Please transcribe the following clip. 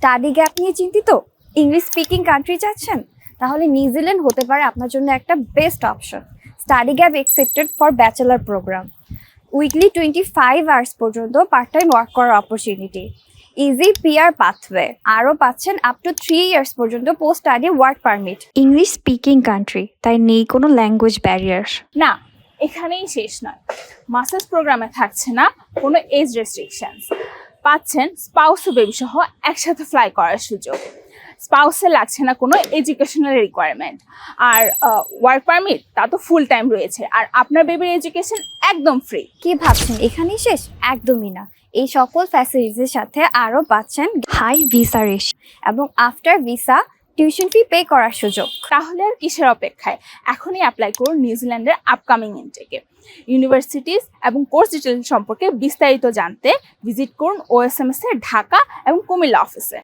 Study gap নিয়ে চিন্তিত? English speaking country চাচ্ছেন? তাহলে নিউজিল্যান্ড হতে পারে আপনার জন্য একটা best option. Study gap accepted for bachelor program, weekly 25 hours পর্যন্ত পার্ট টাইম ওয়ার্ক করার অপরচুনিটি, ইজি পিআর পাথওয়ে, আরও পাচ্ছেন আপ টু 3 ইয়ার্স পর্যন্ত post study work permit. English speaking country, তাই নেই কোনো ল্যাঙ্গুয়েজ ব্যারিয়ার। না, এখানেই শেষ নয়। মাস্টার্স প্রোগ্রামে থাকছে না কোনো এজ রেস্ট্রিকশনস, পাচ্ছেন স্পাউস ও বেবি সহ একসাথে ফ্লাই করার সুযোগ। স্পাউসে লাগছে না কোনো এডুকেশনাল রিকোয়ারমেন্ট, আর ওয়ার্ক পারমিট তা তো ফুল টাইম রয়েছে, আর আপনার বেবির এডুকেশন একদম ফ্রি। কি ভাবছেন এখানেই শেষ? একদমই না। এই সকল ফ্যাসিলিটিসের সাথে আরও পাচ্ছেন হাই ভিসা রেশ এবং after visa tuition fee pay করার সুযোগ। তাহলে আর কিসের অপেক্ষায়? এখনই অ্যাপ্লাই করুন নিউজিল্যান্ডের আপকামিং ইনটেকে। ইউনিভার্সিটিস এবং কোর্স ডিটেল সম্পর্কে বিস্তারিত জানতে ভিজিট করুন OSMS এর ঢাকা এবং কুমিল্লা অফিসে।